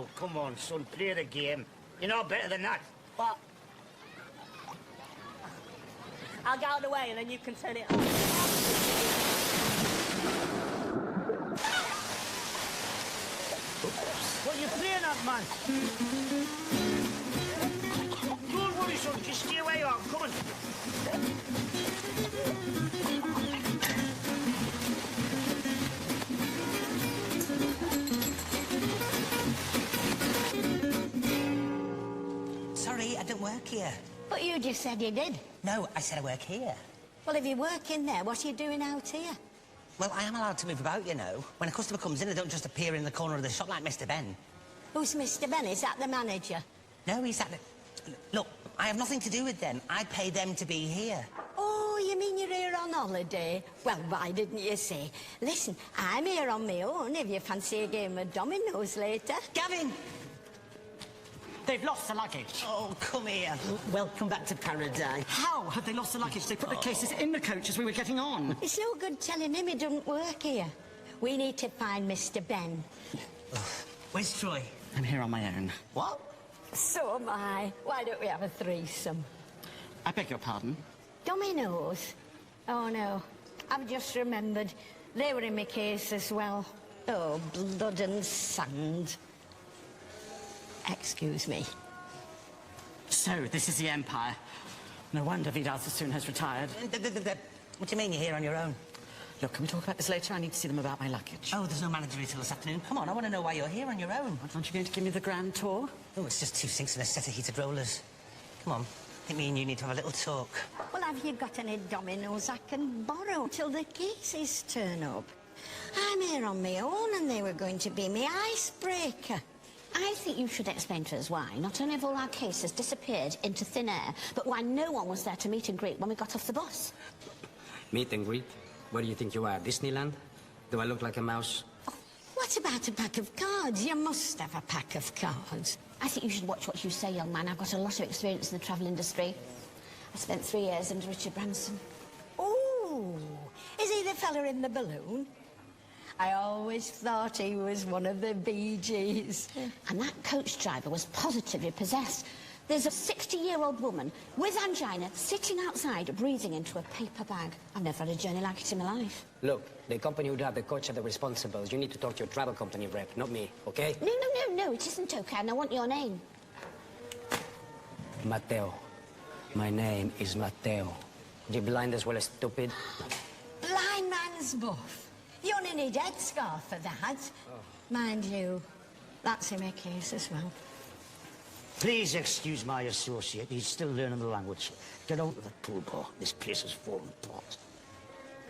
now, come on, son, play the game. You're not better than that. What? I'll go out of the way and then you can turn it on. What are you playing at, man? Don't worry, son, just stay where you are, I'm coming. Sorry, I don't work here. But you just said you did. No, I said I work here. Well, if you work in there, what are you doing out here? Well, I am allowed to move about, you know. When a customer comes in, they don't just appear in the corner of the shop like Mr. Ben. Who's Mr. Ben? Is that the manager? No, he's at the... Look, I have nothing to do with them. I pay them to be here. Oh, you mean you're here on holiday? Well, why didn't you say? Listen, I'm here on my own if you fancy a game of dominoes later. Gavin! They've lost the luggage. Oh, come here. Welcome back to paradise. How have they lost the luggage? They put the cases in the coach as we were getting on. It's no good telling him he doesn't work here. We need to find Mr. Ben. Where's Troy? I'm here on my own. What? So am I. Why don't we have a threesome? I beg your pardon? Dominoes? Oh, no. I've just remembered. They were in my case as well. Oh, blood and sand. Excuse me. So, this is the Empire. No wonder Vidal Sassoon has retired. What do you mean you're here on your own? Look, can we talk about this later? I need to see them about my luggage. Oh, there's no manager until this afternoon. Come on, I want to know why you're here on your own. Aren't you going to give me the grand tour? Oh, it's just 2 sinks and a set of heated rollers. Come on, I think me and you need to have a little talk. Well, have you got any dominoes I can borrow till the cases turn up? I'm here on my own and they were going to be my icebreaker. I think you should explain to us why not only have all our cases disappeared into thin air, but why no one was there to meet and greet when we got off the bus. Meet and greet? Where do you think you are, Disneyland? Do I look like a mouse? Oh, what about a pack of cards? You must have a pack of cards. I think you should watch what you say, young man. I've got a lot of experience in the travel industry. I spent 3 years under Richard Branson. Oh, is he the fella in the balloon? I always thought he was one of the Bee Gees. And that coach driver was positively possessed. There's a 60-year-old woman with angina sitting outside breathing into a paper bag. I've never had a journey like it in my life. Look, the company who drive the coach are the responsibles. You need to talk to your travel company rep, not me, okay? No, it isn't okay, and I want your name. Matteo. My name is Matteo. You blind as well as stupid? Blind man's buff. You only need headscarf for that. Oh. Mind you, that's in my case as well. Please excuse my associate. He's still learning the language. Get out of the pool bar. This place is falling apart.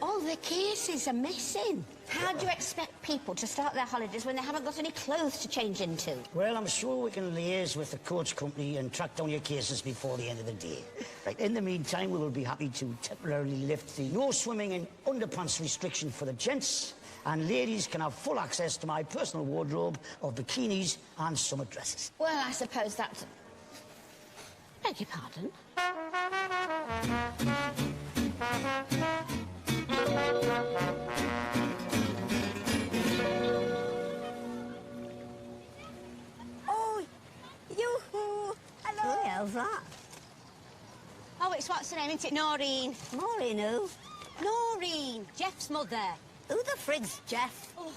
All the cases are missing. How do you expect people to start their holidays when they haven't got any clothes to change into? Well, I'm sure we can liaise with the coach company and track down your cases before the end of the day. Right, in the meantime, we will be happy to temporarily lift the no swimming in underpants restriction for the gents, and ladies can have full access to my personal wardrobe of bikinis and summer dresses. Well, I suppose that's... Beg your pardon? Oh, yoo-hoo! Hello. Who the hell's that? Oh, it's what's her name, isn't it? Noreen. Maureen who? Noreen, Jeff's mother. Who the frig's Jeff? Oh,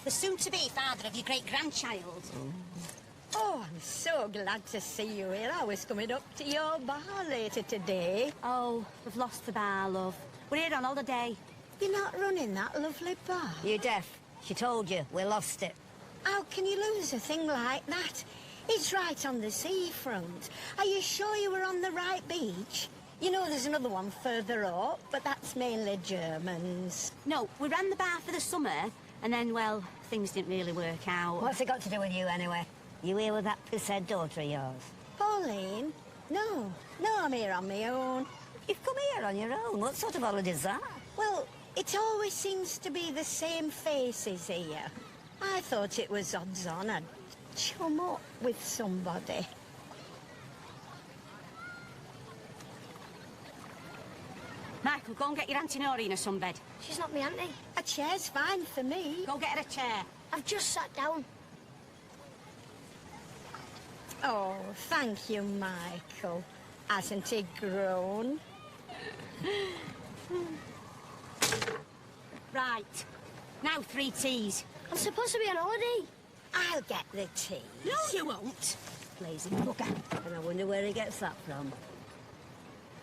the soon-to-be father of your great-grandchild. Oh, I'm so glad to see you here. I was coming up to your bar later today. Oh, we've lost the bar, love. We're here on holiday. You're not running that lovely bar. You're deaf. She told you. We lost it. How can you lose a thing like that? It's right on the seafront. Are you sure you were on the right beach? You know there's another one further up, but that's mainly Germans. No, we ran the bar for the summer, and then, well, things didn't really work out. What's it got to do with you, anyway? You here with that pisshead daughter of yours? Pauline? No, I'm here on my own. You've come here on your own? What sort of holiday's that? Well, it always seems to be the same faces here. I thought it was odds on I'd chum up with somebody. Michael, go and get your Auntie Noreen a sunbed. She's not me auntie. A chair's fine for me. Go get her a chair. I've just sat down. Oh, thank you, Michael. Hasn't he grown? Right. Now 3 teas. I'm supposed to be on holiday. I'll get the tea. No, you won't. Lazy bugger. And I wonder where he gets that from.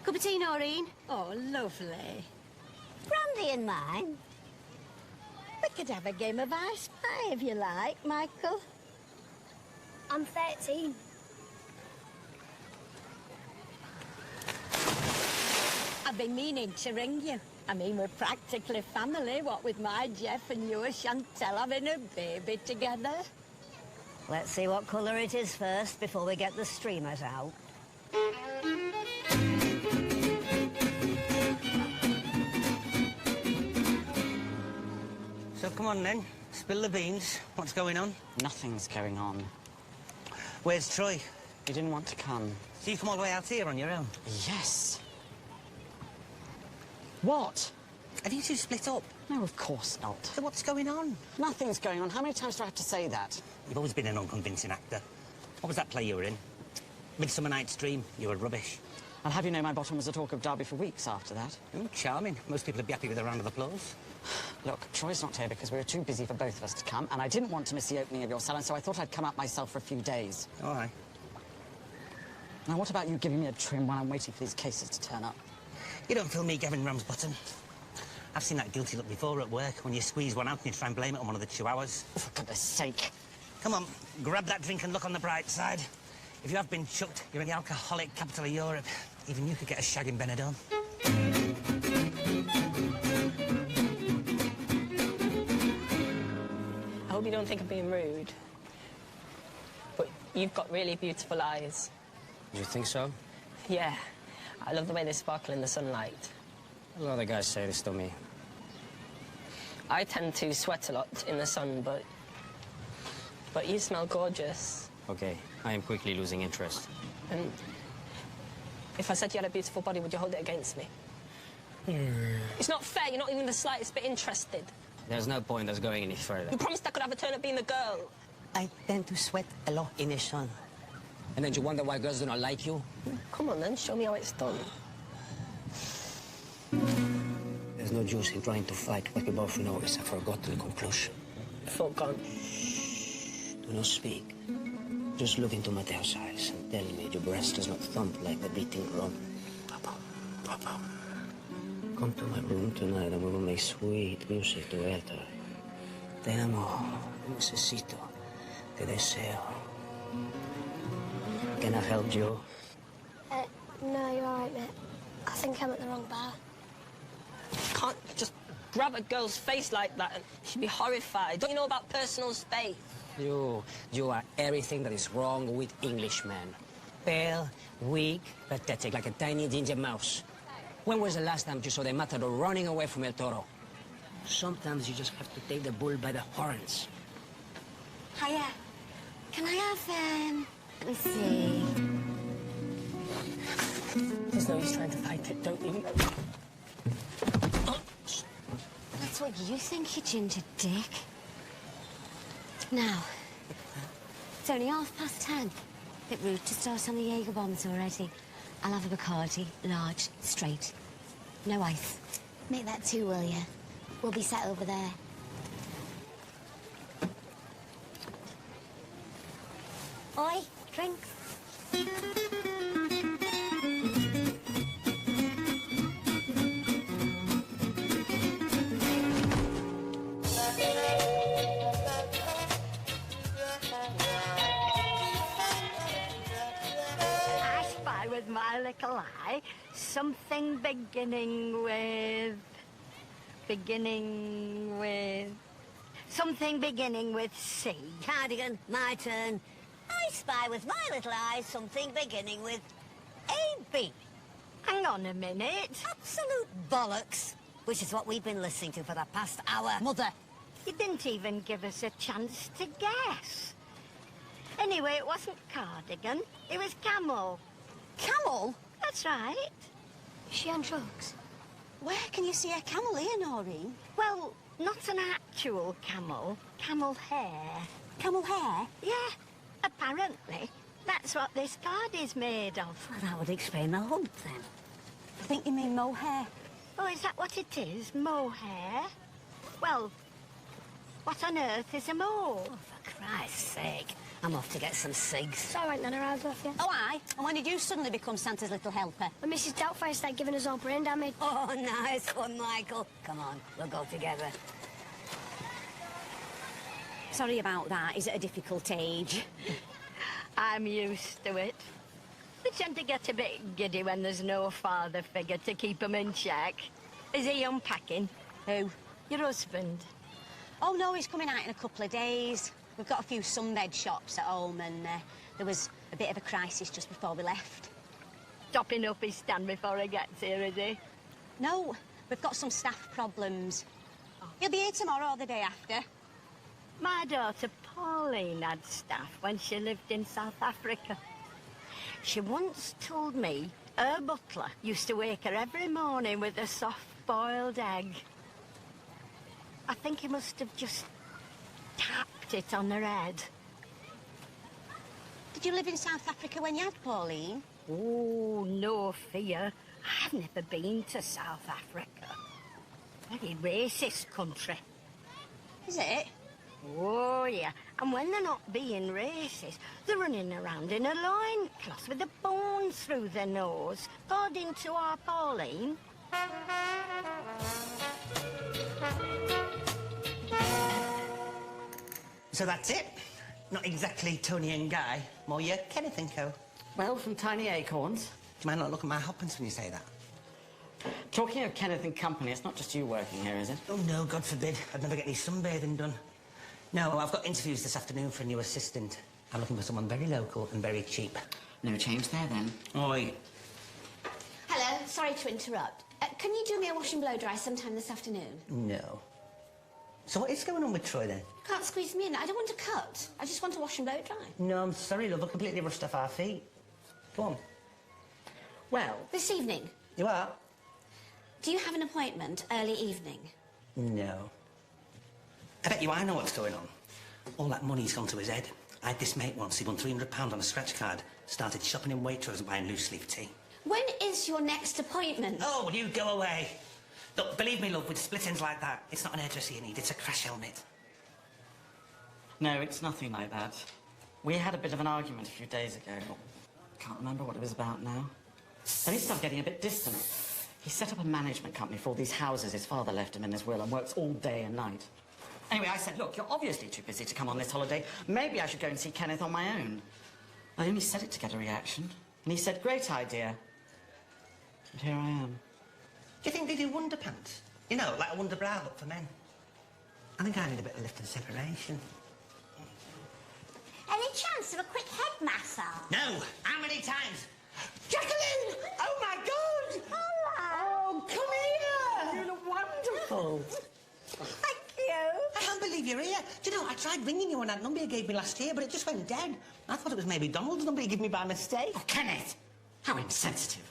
Cup of tea, Noreen? Oh, lovely. Brandy in mine. We could have a game of I Spy if you like, Michael. I'm 13. I've been meaning to ring you. I mean, we're practically family, what with my Jeff and you and Chantel having a baby together. Let's see what colour it is first before we get the streamers out. So come on then, spill the beans. What's going on? Nothing's going on. Where's Troy? He didn't want to come. So you come all the way out here on your own? Yes. What? Have you two split up? No, of course not. So what's going on? Nothing's going on. How many times do I have to say that? You've always been an unconvincing actor. What was that play you were in? Midsummer Night's Dream. You were rubbish. I'll have you know my bottom was the talk of Derby for weeks after that. Oh, charming. Most people would be happy with a round of applause. Look, Troy's not here because we were too busy for both of us to come, and I didn't want to miss the opening of your salon, so I thought I'd come out myself for a few days. All right. Now, what about you giving me a trim while I'm waiting for these cases to turn up? You don't feel me Gavin Ramsbottom. I've seen that guilty look before at work, when you squeeze one out and you try and blame it on one of the chihuahuas. Oh, for goodness sake. Come on, grab that drink and look on the bright side. If you have been chucked, you're in the alcoholic capital of Europe. Even you could get a shag in Benidorm. I hope you don't think I'm being rude, but you've got really beautiful eyes. You think so? Yeah, I love the way they sparkle in the sunlight. A lot of guys say this to me. I tend to sweat a lot in the sun, but you smell gorgeous. Okay, I am quickly losing interest. And if I said you had a beautiful body, would you hold it against me? It's not fair. You're not even the slightest bit interested. There's no point us going any further. You promised I could have a turn at being the girl. I tend to sweat a lot in the sun. And then you wonder why girls do not like you? Come on, then. Show me how it's done. There's no use in trying to fight what we both know is a forgotten conclusion. Full gone. Do not speak. Just look into Mateo's eyes and tell me your breast does not thump like the beating drum. Papa, Papa. Come to my room tonight and we will make sweet music together. Te amo, te necesito, te deseo. Can I help you? No, you're all right, mate. I think I'm at the wrong bar. You can't just grab a girl's face like that and she'd be horrified. Don't you know about personal space? You are everything that is wrong with Englishmen. Pale, weak, pathetic, like a tiny ginger mouse. When was the last time you saw the matador running away from El Toro? Sometimes you just have to take the bull by the horns. Hiya. Can I have, let me see. There's no use trying to fight it, don't you? That's what you think, you ginger dick. Now, it's only 10:30. Bit rude to start on the Jaeger bombs already. I'll have a Bacardi, large, straight. No ice. Make that two, will you? We'll be sat over there. Oi, drinks. I spy with my little eye something beginning with... Something beginning with C. Cardigan, my turn. I spy with my little eyes something beginning with A-B. Hang on a minute. Absolute bollocks. Which is what we've been listening to for the past hour. Mother. You didn't even give us a chance to guess. Anyway, it wasn't cardigan, it was camel. Camel? That's right. Is she on drugs? Where can you see a camel here, Noreen? Well, not an actual camel. Camel hair. Camel hair? Yeah, apparently. That's what this card is made of. Well, that would explain the hump, then. I think you mean mohair. Oh, is that what it is? Mohair? Well, what on earth is a mole? Oh, for Christ's sake. I'm off to get some cigs. It's all right, Nana, I was off you. Oh, aye? And when did you suddenly become Santa's little helper? When Mrs. Doubtfire started giving us all brain damage. Oh, nice one, Michael. Come on, we'll go together. Sorry about that. He's at a difficult age. I'm used to it. They tend to get a bit giddy when there's no father figure to keep them in check. Is he unpacking? Who? Your husband. Oh, no, he's coming out in a couple of days. We've got a few sunbed shops at home, and there was a bit of a crisis just before we left. Topping up his stand before he gets here, is he? No, we've got some staff problems. He'll be here tomorrow or the day after. My daughter Pauline had staff when she lived in South Africa. She once told me her butler used to wake her every morning with a soft-boiled egg. I think he must have just tapped it on her head. Did you live in South Africa when you had Pauline? Oh, no fear. I've never been to South Africa. Very racist country. Is it? Oh, yeah. And when they're not being racist, they're running around in a loincloth with a bone through their nose, according to our Pauline. So that's it. Not exactly Tony and Guy, more your Kenneth and Co. Well, from Tiny Acorns. Do you mind not look at my hoppins when you say that? Talking of Kenneth and Company, it's not just you working here, is it? Oh, no, God forbid. I'd never get any sunbathing done. No, I've got interviews this afternoon for a new assistant. I'm looking for someone very local and very cheap. No change there, then. Oi. Hello, sorry to interrupt. Can you do me a wash and blow dry sometime this afternoon? No. So what is going on with Troy, then? You can't squeeze me in. I don't want to cut. I just want to wash and blow dry. No, I'm sorry, love. We're completely rushed off our feet. Go on. Well, This evening, You are? do you have an appointment early evening? No. I bet you I know what's going on. All that money's gone to his head. I had this mate once, he won £300 on a scratch card, started shopping in Waitrose and buying loose leaf tea. When is your next appointment? Oh, will you go away? Look, believe me, love, with split ends like that, it's not an hairdresser you need, it's a crash helmet. no, it's nothing like that. We had a bit of an argument a few days ago. Can't remember what it was about now. Then he started getting a bit distant. He set up a management company for all these houses his father left him in his will and works all day and night. Anyway, I said, look, you're obviously too busy to come on this holiday. Maybe I should go and see Kenneth on my own. I only said it to get a reaction. And he said, great idea. And here I am. Do you think they do wonder pants? You know, like a wonder bra look for men. I think I need a bit of lift and separation. Any chance of a quick head massage? No! How many times? Jacqueline! Oh, my God! Hello. Oh, come here! You look wonderful. Thank you. I can't believe you're here. Do you know, I tried ringing you on that number you gave me last year, but it just went dead. I thought it was maybe Donald's number you gave me by mistake. Oh, Kenneth! How insensitive.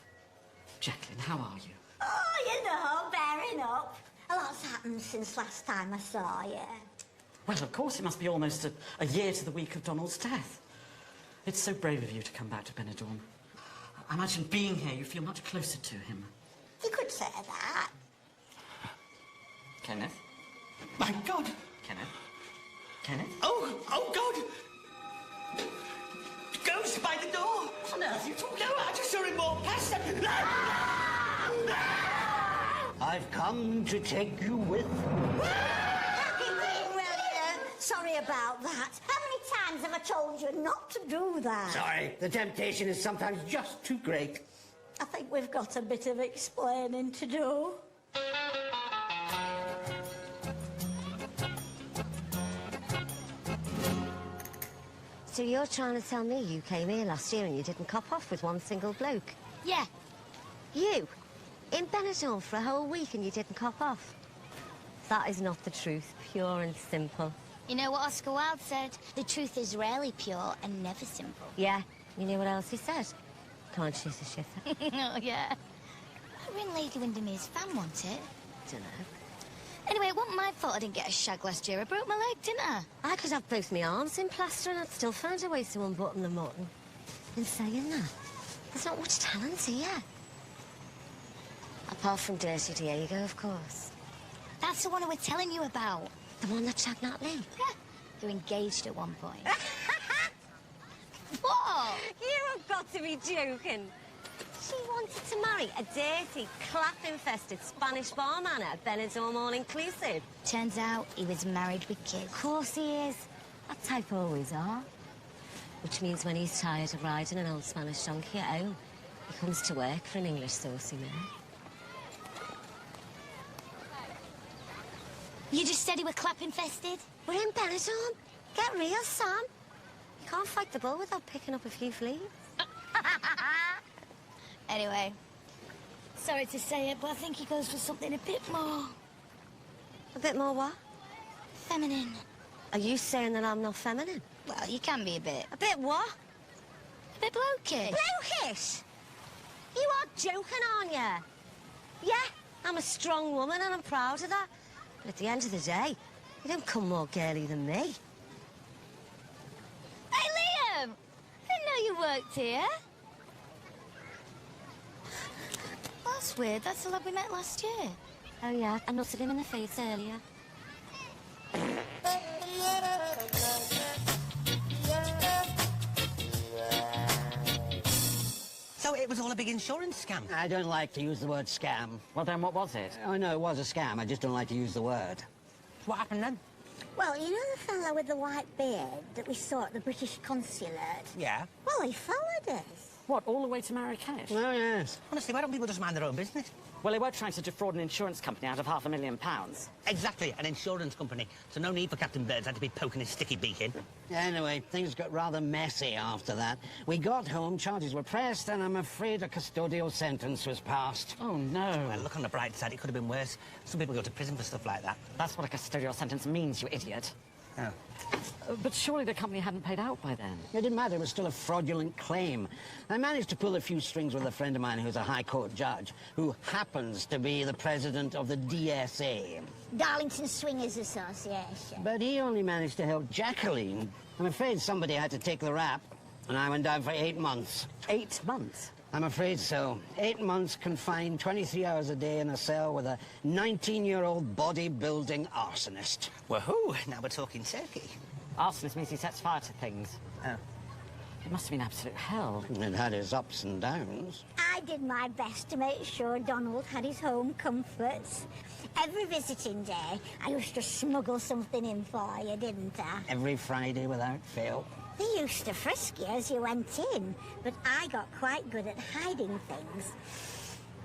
Jacqueline, how are you? Oh, you know, bearing up. A lot's happened since last time I saw you. Well, of course, it must be almost a year to the week of Donald's death. It's so brave of you to come back to Benidorm. I imagine being here, you feel much closer to him. You could say that. Kenneth? My God! Kenneth? Kenneth? Oh, God! Ghost by the door! What on earth are you talking No, I just saw him walk past. I've come to take you with me. Well, sorry about that. How many times have I told you not to do that? Sorry, the temptation is sometimes just too great. I think we've got a bit of explaining to do. So you're trying to tell me you came here last year and you didn't cop off with one single bloke? Yeah. You? In Benidorm for a whole week and you didn't cop off? That is not the truth, pure and simple. You know what Oscar Wilde said? The truth is rarely pure and never simple. Yeah, you know what else he said? Can't shoot a shitter. Oh, yeah. I ring Lady Windermere's fan, want it? Dunno. Anyway, it wasn't my fault I didn't get a shag last year. I broke my leg, didn't I? I could have both my arms in plaster and I'd still find a way to unbutton the mutton. In saying that, there's not much talent here. Apart from Dirty Diego, of course. That's the one I was telling you about. The one that shagged Natalie. You engaged at one point. What? You have got to be joking. She wanted to marry a dirty, clap-infested Spanish barman at Benidorm all-inclusive. Turns out he was married with kids. Of course he is. That type always are. Which means when he's tired of riding an old Spanish donkey at home, he comes to work for an English saucy man. You just said he were clap-infested? We're in Benidorm. Get real, Sam. You can't fight the bull without picking up a few fleas. Anyway, sorry to say it, but I think he goes for something a bit more... A bit more what? feminine. Are you saying that I'm not feminine? Well, you can be a bit. A bit what? A bit blokish. Blokish? You are joking, aren't you? Yeah, I'm a strong woman and I'm proud of that. But at the end of the day, you don't come more girly than me. Hey, Liam! I didn't know you worked here. That's weird. That's the lad we met last year. Oh, yeah, I nutted him in the face earlier. So it was all a big insurance scam? I don't like to use the word scam. Well, then what was it? Oh, no, it was a scam. I just don't like to use the word. What happened then? Well, you know the fellow with the white beard that we saw at the British consulate? Yeah. Well, he followed us. What, all the way to Marrakesh? Oh, yes. Honestly, why don't people just mind their own business? Well, they were trying to defraud an insurance company out of £500,000. Exactly, an insurance company. So no need for Captain Birdseye to be poking his sticky beak in. Anyway, things got rather messy after that. We got home, charges were pressed, and I'm afraid a custodial sentence was passed. Oh, no. Well, look on the bright side, it could have been worse. Some people go to prison for stuff like that. That's what a custodial sentence means, you idiot. Oh. But surely the company hadn't paid out by then. It didn't matter, it was still a fraudulent claim. I managed to pull a few strings with a friend of mine who's a High Court judge, who happens to be the president of the DSA. Darlington Swingers Association. But he only managed to help Jacqueline. I'm afraid somebody had to take the rap, and I went down for 8 months. 8 months? I'm afraid so. 8 months confined, 23 hours a day in a cell with a 19-year-old bodybuilding arsonist. Woohoo! Now we're talking turkey. Arsonist means he sets fire to things. Oh. It must have been absolute hell. It had its ups and downs. I did my best to make sure Donald had his home comforts. Every visiting day, I used to smuggle something in for you, didn't I? Every Friday without fail. They used to frisk you as you went in, but I got quite good at hiding things.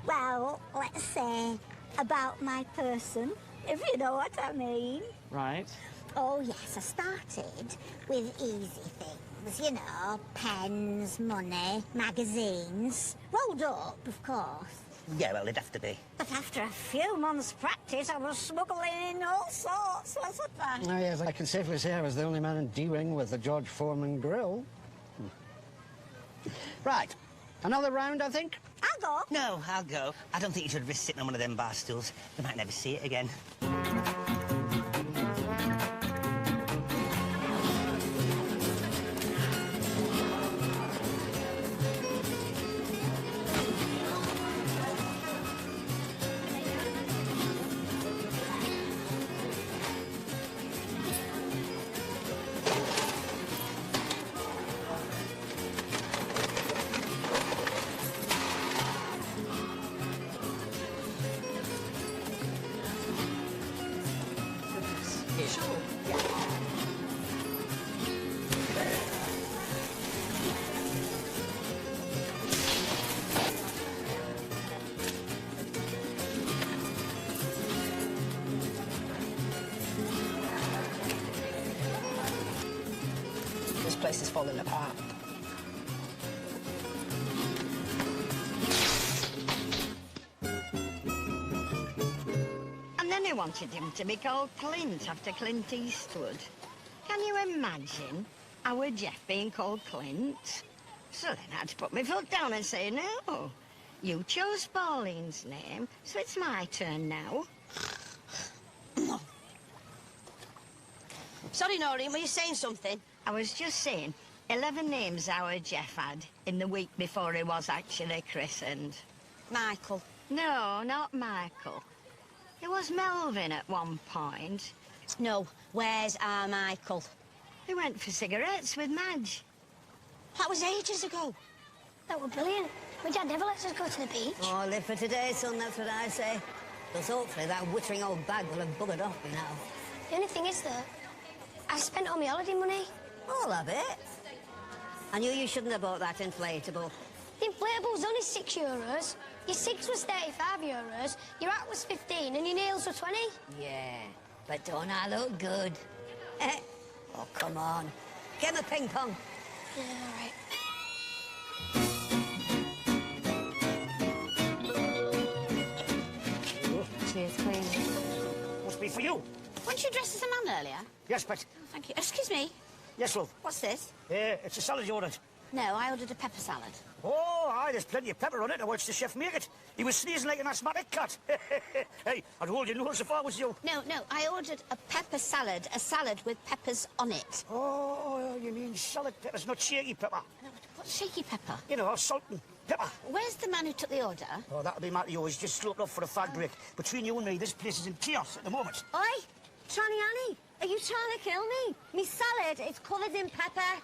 Well, let's say about my person, if you know what I mean. Right. Oh, yes, I started with easy things, you know, pens, money, magazines. Rolled up, of course. Yeah, well, it'd have to be. But after a few months' practice, I was smuggling in all sorts, wasn't I? Oh, yes, I can safely say I was the only man in D-Ring with the George Foreman grill. Right. Another round, I think? I'll go. No, I'll go. I don't think you should risk sitting on one of them bar stools. We might never see it again. This place is falling apart. And then they wanted him to be called Clint after Clint Eastwood. Can you imagine our Jeff being called Clint? So then I had to put my foot down and say, no, you chose Pauline's name, so it's my turn now. Sorry, Noreen, were you saying something? I was just saying, 11 names our Jeff had in the week before he was actually christened. Michael. No, not Michael. It was Melvin at one point. No, where's our Michael? He went for cigarettes with Madge. That was ages ago. That were brilliant. My dad never lets us go to the beach. Oh, live for today, son, that's what I say. Because hopefully that wittering old bag will have buggered off me now. The only thing is that I've spent all my holiday money. All of it? I knew you shouldn't have bought that inflatable. The inflatable's only €6. Your cigs was €35, your hat was 15, and your nails were 20. Yeah, but don't I look good? Oh, come on. Get him a ping pong. Yeah, all right. Cheers, Queen. Must be for you. Weren't you dressed as a man earlier? Yes, but... Oh, thank you. Excuse me. Yes, love. What's this? It's a salad you ordered. No, I ordered a pepper salad. Oh, aye, there's plenty of pepper on it. I watched the chef make it. He was sneezing like an asthmatic cat. Hey, I'd hold your nose if I was you. No, I ordered a pepper salad, a salad with peppers on it. Oh, you mean salad peppers, not shaky pepper. No, what's shaky pepper? You know, salt and pepper. Where's the man who took the order? Oh, that'll be Matthew. He's just sloped up for a fag break. Between you and me, this place is in chaos at the moment. Oi, Tranny Annie, are you trying to kill me? Me salad is covered in pepper.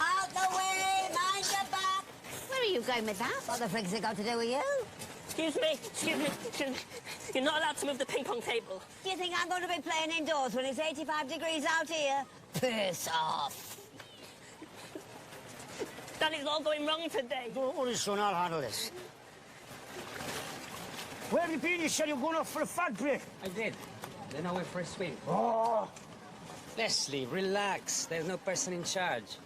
Out the way, mind your back. Where are you going with that? What the frig's it got to do with you? Excuse me. You're not allowed to move the ping pong table. Do you think I'm going to be playing indoors when it's 85 degrees out here? Piss off. Daddy's all going wrong today. Don't worry, son, I'll handle this. Where have you been? You said you were going off for a fag break. I did. Then I went for a swim. Oh, Leslie, relax. There's no person in charge.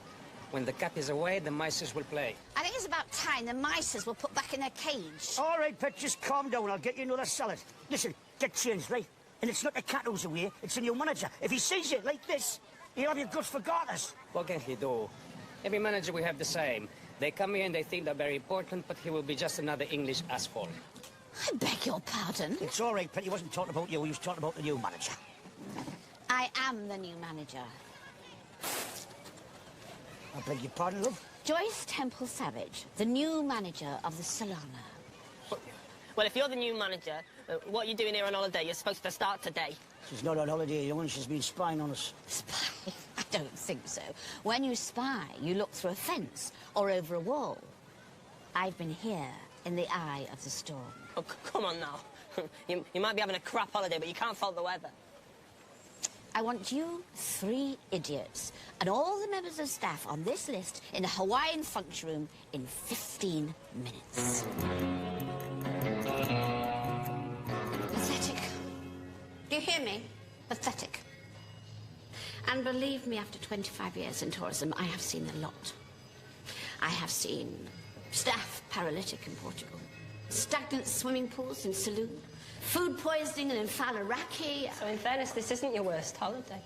When the cap is away, the mices will play. I think it's about time the mices were put back in their cage. all right, pet, just calm down. I'll get you another salad. Listen, get changed, right? And it's not the cat who's away, it's the new manager. If he sees you like this, he'll have your guts for garters. What can he do? Every manager we have the same. They come here and they think they're very important, but he will be just another English asshole. I beg your pardon. It's all right, Pet. He wasn't talking about you. He was talking about the new manager. I am the new manager. I beg your pardon, love? Joyce Temple Savage, the new manager of the Solana. Well, if you're the new manager, what are you doing here on holiday? You're supposed to start today. She's not on holiday, young one. She's been spying on us. Spy? I don't think so. When you spy, you look through a fence or over a wall. I've been here in the eye of the storm. Oh, come on now. You might be having a crap holiday, but you can't fault the weather. I want you 3 idiots and all the members of staff on this list in the Hawaiian function room in 15 minutes. Pathetic. Do you hear me? Pathetic. And believe me, after 25 years in tourism, I have seen a lot. I have seen staff paralytic in Portugal, stagnant swimming pools in Saloon, food poisoning in Falaraki. So in fairness, this isn't your worst holiday.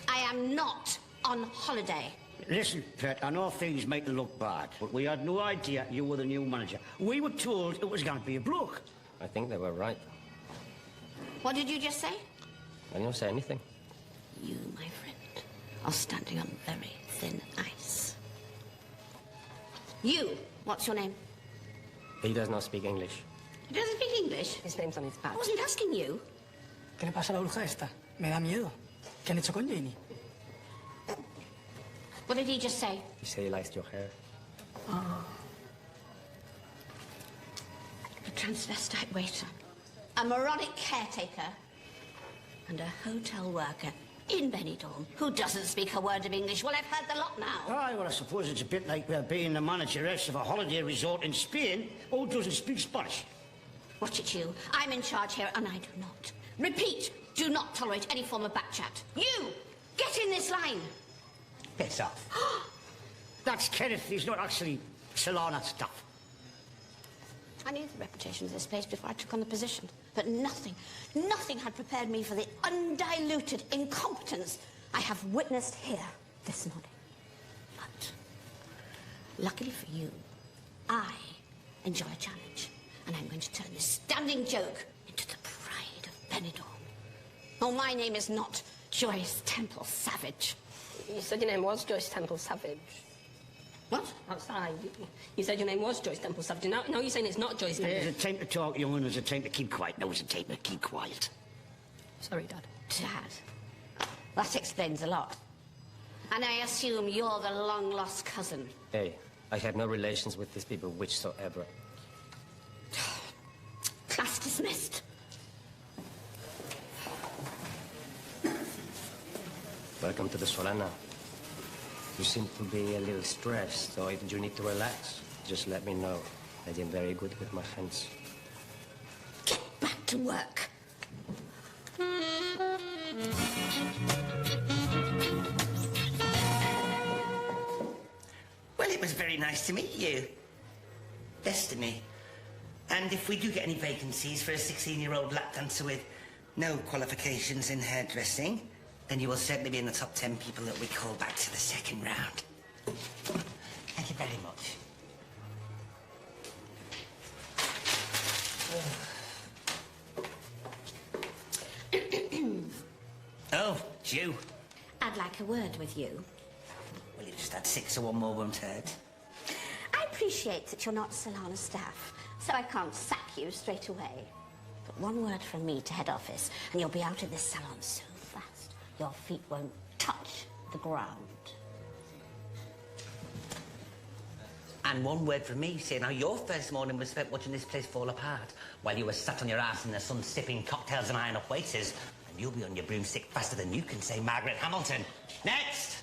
I am not on holiday. Listen, Pet, I know things might look bad, but we had no idea you were the new manager. We were told it was going to be a bloke. I think they were right. What did you just say? I didn't say anything. You, my friend, are standing on very thin ice. You, what's your name? He does not speak English. He doesn't speak English? His name's on his I badge. wasn't asking you. ¿Qué le pasa a la bruja esta? Me da miedo. ¿Qué han hecho con Janie? What did he just say? He said he likes your hair. A transvestite waiter, a moronic caretaker, and a hotel worker in Benidorm who doesn't speak a word of English. Well, I've heard the lot now. Aye, well, I suppose it's a bit like being the manageress of a holiday resort in Spain who doesn't speak Spanish. Watch it, you. I'm in charge here, and I do not. Repeat, do not tolerate any form of backchat. You, get in this line. Piss off. That's Kenneth. He's not actually Solana stuff. I knew the reputation of this place before I took on the position, but nothing had prepared me for the undiluted incompetence I have witnessed here this morning. But, luckily for you, I enjoy a challenge, and I'm going to turn this standing joke into the pride of Benidorm. Oh, my name is not Joyce Temple Savage. You said your name was Joyce Temple Savage. What? Outside. You said your name was Joyce Temple Savage. Now you're saying it's not Joyce Temple. There's a time to talk, young, and there's a time to keep quiet. Now there's a time to keep quiet. Sorry, Dad. Dad? That explains a lot. And I assume you're the long-lost cousin. Hey, I have no relations with these people whatsoever. Class dismissed. Welcome to the Solana. You seem to be a little stressed, so if you need to relax, just let me know. I am very good with my hands. Get back to work. Well, it was very nice to meet you. Destiny. And if we do get any vacancies for a 16-year-old lap dancer with no qualifications in hairdressing, then you will certainly be in the top 10 people that we call back to the second round. Thank you very much. Oh, it's you. I'd like a word with you. Well, you just had 6, so one more won't hurt. I appreciate that you're not Solana staff, so I can't sack you straight away. But one word from me to head office, and you'll be out of this salon so fast, your feet won't touch the ground. And one word from me saying how your first morning was spent watching this place fall apart while you were sat on your ass in the sun sipping cocktails and eyeing up waiters. And you'll be on your broomstick faster than you can say Margaret Hamilton. Next!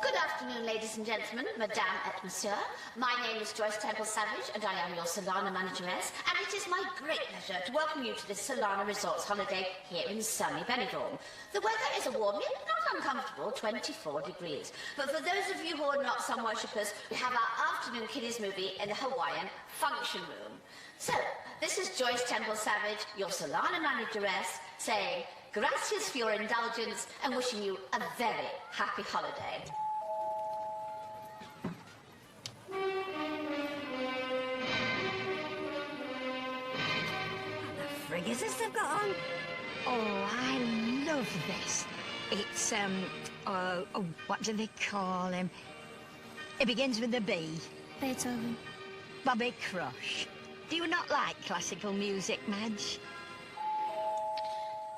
Good afternoon, ladies and gentlemen, Madame et Monsieur. My name is Joyce Temple Savage, and I am your Solana manageress, and it is my great pleasure to welcome you to this Solana Resorts holiday here in sunny Benidorm. The weather is a warm yet not uncomfortable 24 degrees. But for those of you who are not sun worshippers, we have our afternoon kiddies movie in the Hawaiian function room. So, this is Joyce Temple Savage, your Solana manageress, saying gracias for your indulgence and wishing you a very happy holiday. What the frig is this they've got on? Oh, I love this. It's, what do they call him? It begins with a B. Beethoven. Bobby Crush. Do you not like classical music, Madge?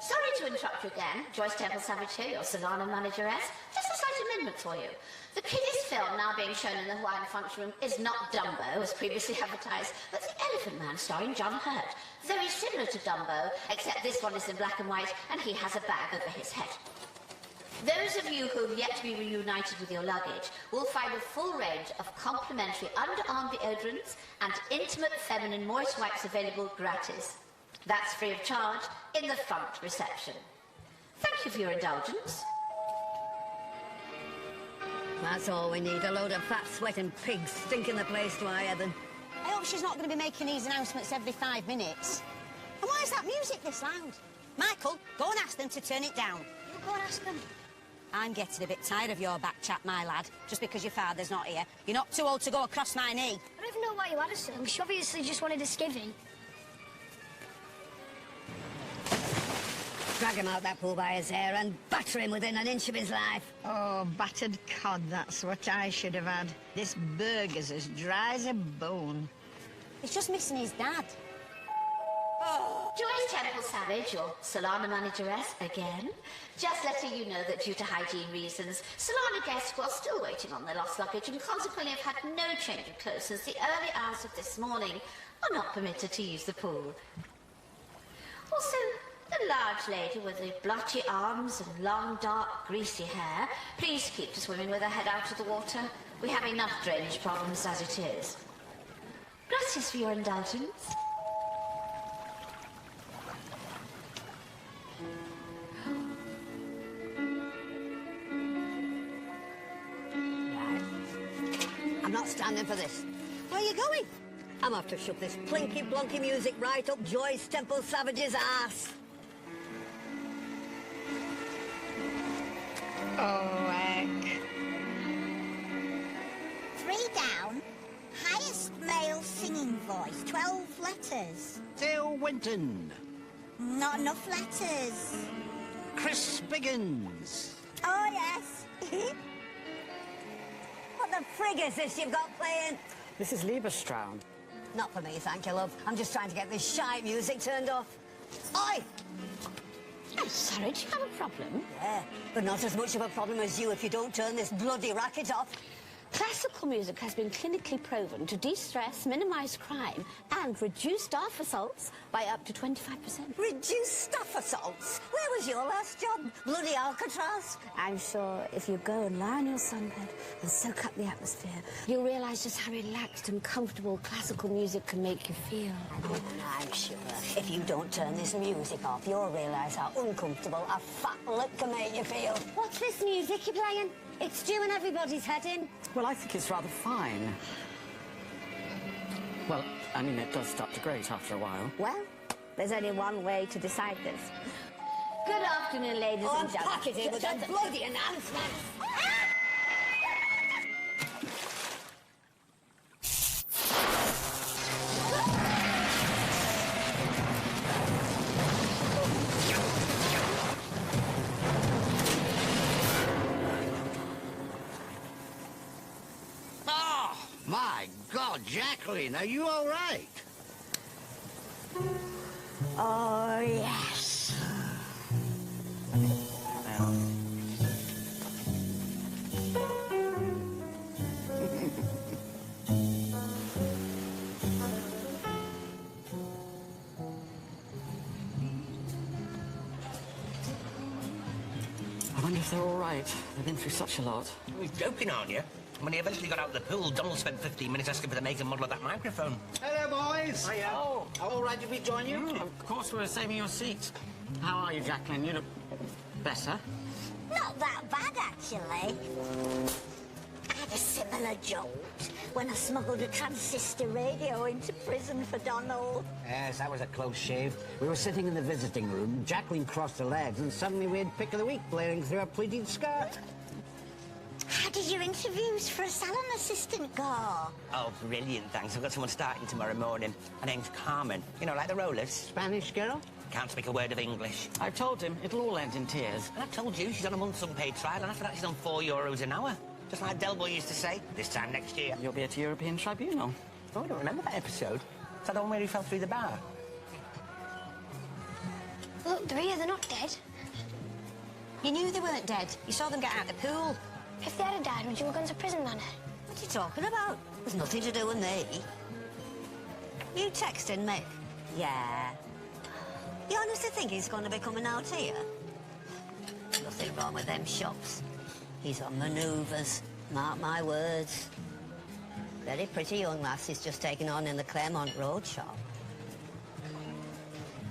Sorry to interrupt you again. Joyce Temple Savage here, your Solana manageress. Just a slight amendment for you. The kiddies film now being shown in the Hawaiian function room is not Dumbo, as previously advertised, but The Elephant Man starring John Hurt. Very similar to Dumbo, except this one is in black and white and he has a bag over his head. Those of you who have yet to be reunited with your luggage will find a full range of complimentary underarm deodorants and intimate feminine moist wipes available gratis. That's free of charge in the front reception. Thank you for your indulgence. That's all we need, a load of fat, sweating pigs stinking the place to high heaven. I hope she's not going to be making these announcements every 5 minutes. And why is that music this loud? Michael, go and ask them to turn it down. You go and ask them. I'm getting a bit tired of your back chat, my lad, just because your father's not here. You're not too old to go across my knee. I don't even know why you had a song. She obviously just wanted a skivvy. Drag him out that pool by his hair and batter him within an inch of his life. Oh, battered cod, that's what I should have had. This burger's as dry as a bone. He's just missing his dad. Joyce Temple Savage, your Solana manageress, again. Just letting you know that due to hygiene reasons, Solana guests who are still waiting on their lost luggage and consequently have had no change of clothes since the early hours of this morning are not permitted to use the pool. Also, the large lady with the blotchy arms and long, dark, greasy hair, please keep to swimming with her head out of the water. We have enough drainage problems as it is. Gracias for your indulgence. I'm not standing for this. Where are you going? I'm off to shove this plinky blonky music right up Joyce Temple Savage's ass. Oh, heck. 3 down. Highest male shrill singing voice. 12 letters. Theo Winton. Not enough letters. Chris Biggins. Oh, yes. What the frig is this you've got playing? This is Liebestraum. Not for me, thank you, love. I'm just trying to get this shite music turned off. Oi! I'm sorry, do you have a problem? Yeah, but not as much of a problem as you if you don't turn this bloody racket off. Classical music has been clinically proven to de-stress, minimise crime and reduce staff assaults by up to 25%. Reduce staff assaults? Where was your last job? Bloody Alcatraz? I'm sure if you go and lie on your sunbed and soak up the atmosphere, you'll realise just how relaxed and comfortable classical music can make you feel. I'm sure if you don't turn this music off, you'll realise how uncomfortable a fat lip can make you feel. What's this music you're playing? It's doing everybody's head in. Well, I think it's rather fine. Well, I mean, it does start to grate after a while. Well, there's only one way to decide this. Good afternoon, ladies and gentlemen. Pack it in with that bloody announcement. My God, Jacqueline, are you all right? Oh, yes. I wonder if they're all right. They've been through such a lot. You're joking, aren't you? When he eventually got out of the pool, Donald spent 15 minutes asking for the make and model of that microphone. Hello, boys. Hiya. Oh, all right to rejoin you? Of course, we were saving your seat. How are you, Jacqueline? You look better. Not that bad, actually. I had a similar jolt when I smuggled a transistor radio into prison for Donald. Yes, that was a close shave. We were sitting in the visiting room, Jacqueline crossed her legs, and suddenly we had Pick of the Week blaring through her pleated skirt. How did your interviews for a salon assistant go? Oh, brilliant, thanks. I've got someone starting tomorrow morning. Her name's Carmen. You know, like the Rollers. Spanish girl? Can't speak a word of English. I've told him it'll all end in tears. And I've told you she's on a month's unpaid trial, and after that she's on €4 an hour. Just like Delboy used to say, this time next year. You'll be at a European tribunal. Oh, I don't remember that episode. Is that the one where he fell through the bar? Look, they're here, they're not dead. You knew they weren't dead. You saw them get out of the pool. If they had died, would you have gone to prison, Nana? What are you talking about? There's nothing to do with me. You texting Mick? Yeah. You honestly think he's going to be coming out here? Nothing wrong with them shops. He's on manoeuvres, mark my words. Very pretty young lass he's just taken on in the Claremont Road shop.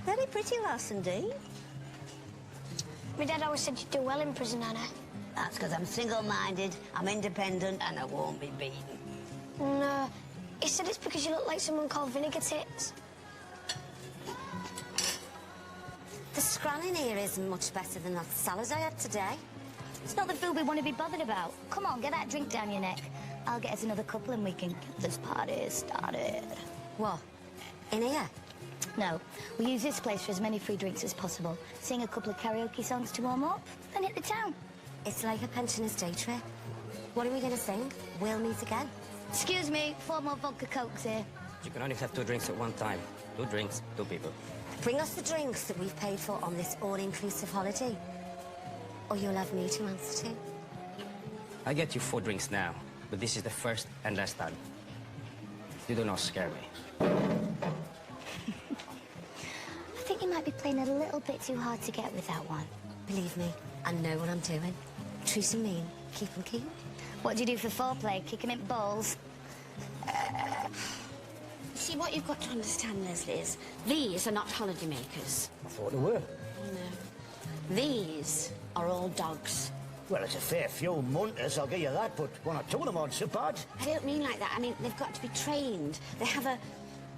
Very pretty lass indeed. My dad always said you'd do well in prison, Nana. That's because I'm single-minded, I'm independent, and I won't be beaten. No, he said it's because you look like someone called Vinegar Tits. The scran in here isn't much better than that salad I had today. It's not the food we want to be bothered about. Come on, get that drink down your neck. I'll get us another couple and we can get this party started. What? In here? No. We use this place for as many free drinks as possible. Sing a couple of karaoke songs to warm up, then hit the town. It's like a pensioner's day trip. What are we going to sing? We'll meet again. Excuse me, 4 more vodka cokes here. You can only have 2 drinks at one time. 2 drinks, 2 people. Bring us the drinks that we've paid for on this all-inclusive holiday. Or you'll have me to answer to. I get you 4 drinks now, but this is the first and last time. You do not scare me. I think you might be playing a little bit too hard to get with that one. Believe me, I know what I'm doing. Truce and mean, keep them keen. What do you do for foreplay? Kick 'em in balls? See, what you've got to understand, Leslie, is these are not holiday makers. I thought they were. No. These are all dogs. Well, it's a fair few munters, I'll give you that, but 1 or 2 of them aren't so bad. I don't mean like that. I mean, they've got to be trained. They have a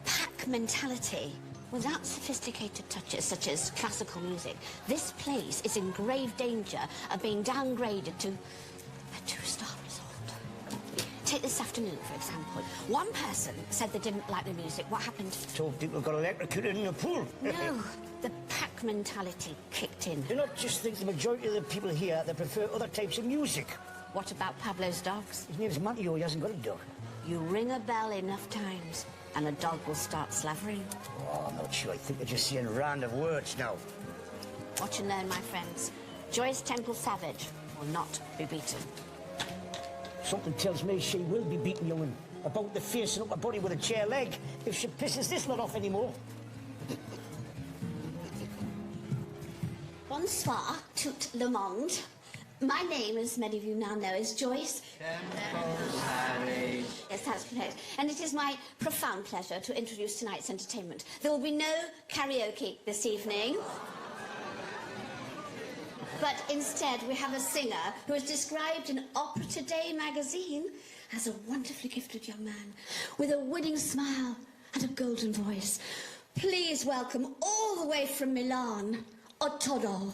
pack mentality. Without sophisticated touches such as classical music, this place is in grave danger of being downgraded to a 2-star resort. Take this afternoon, for example, one person said they didn't like the music. What happened? Told people got electrocuted in the pool. No, the pack mentality kicked in. Do you not just think the majority of the people here, they prefer other types of music? What about Pablo's dogs? His name's Mateo, he hasn't got a dog. You ring a bell enough times, and a dog will start slavering. Oh, I'm not sure. I think they're just saying random words now. Watch and learn, my friends. Joyce Temple Savage will not be beaten. Something tells me she will be beaten, young'un. About the facing up her body with a chair leg if she pisses this lot off anymore. Bonsoir, tout le monde. My name, as many of you now know, is Joyce. Yes, that's correct. And it is my profound pleasure to introduce tonight's entertainment. There will be no karaoke this evening. But instead, we have a singer who is described in Opera Today magazine as a wonderfully gifted young man with a winning smile and a golden voice. Please welcome, all the way from Milan, Ottoro.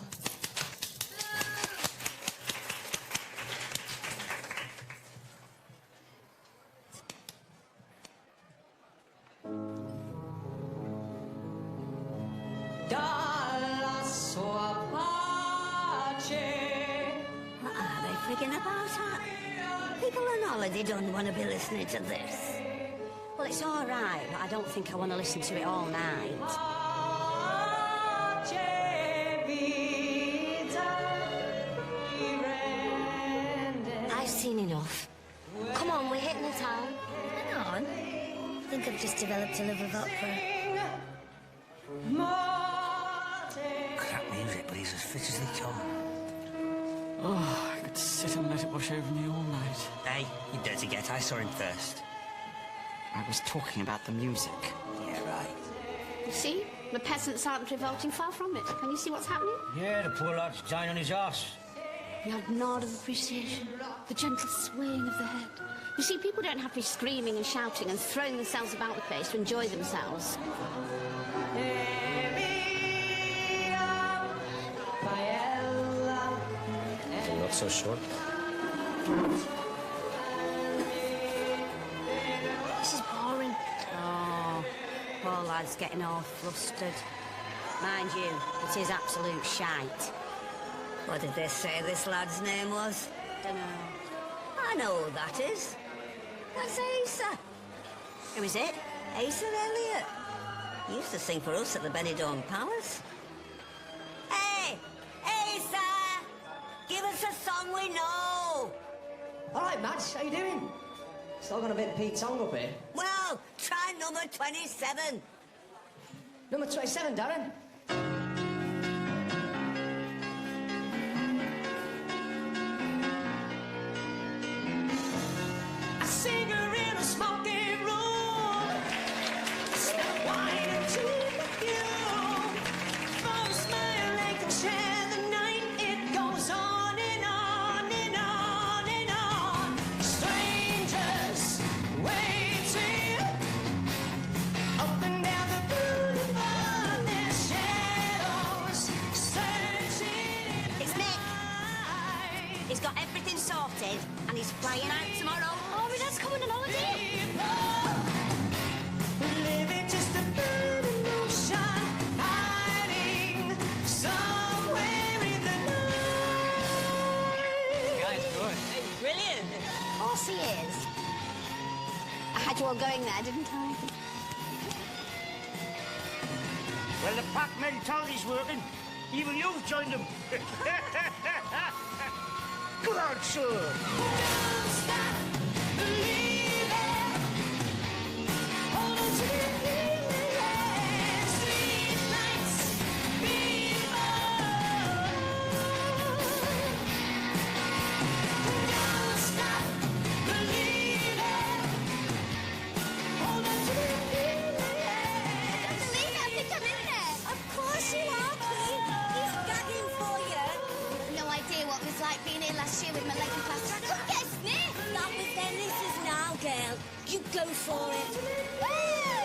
People on holiday don't want to be listening to this. Well, it's all right, but I don't think I want to listen to it all night. I've seen enough. Come on, we're hitting the town. Hang on. I think I've just developed a love of opera. Crap music, but he's as fit as they come. Oh, I could sit and let it wash over me all night. Hey, you dirty get, I saw him first. I was talking about the music. Yeah, right. You see? The peasants aren't revolting, far from it. Can you see what's happening? Yeah, the poor lad's dying on his arse. The odd nod of appreciation, the gentle swaying of the head. You see, people don't have to be screaming and shouting and throwing themselves about the place to enjoy themselves. Not so short. This is boring. Oh, poor lad's getting all flustered. Mind you, it is absolute shite. What did they say this lad's name was? Dunno. I know who that is. That's Asa. Who is it? Asa Elliott. He used to sing for us at the Benidorm Palace. Hey! Asa! Give us a song we know! All right, Mads, how you doing? Still got a bit of Pete Tong up here. Well, try number 27. Number 27, Darren. I sing her in a smoky room. Stop whining to the fume. For a smile they can share the night. It goes on and on and on and on. Strangers waiting up and down the boulevard. Their shadows searching. It's Nick. He's got everything sorted and he's flying out tomorrow. Oh, my dad's coming on holiday. Living just a bird in motion, hiding somewhere in the night. Guy's good. Brilliant. Of course he is. I had you all going there, didn't I? Well, the pack mentality's working. Even you've joined them. Go on, sir. Don't stop believing. Hold on to the feeling. Street lights being born. Don't stop believing. Hold on to the feeling. I think I'm in there. Of course you are, Queen. He's gagging for you. No idea what it was like being here last year with my leg in plaster. I couldn't get a sniff. That was then, this is now, girl. You go for it. Woo!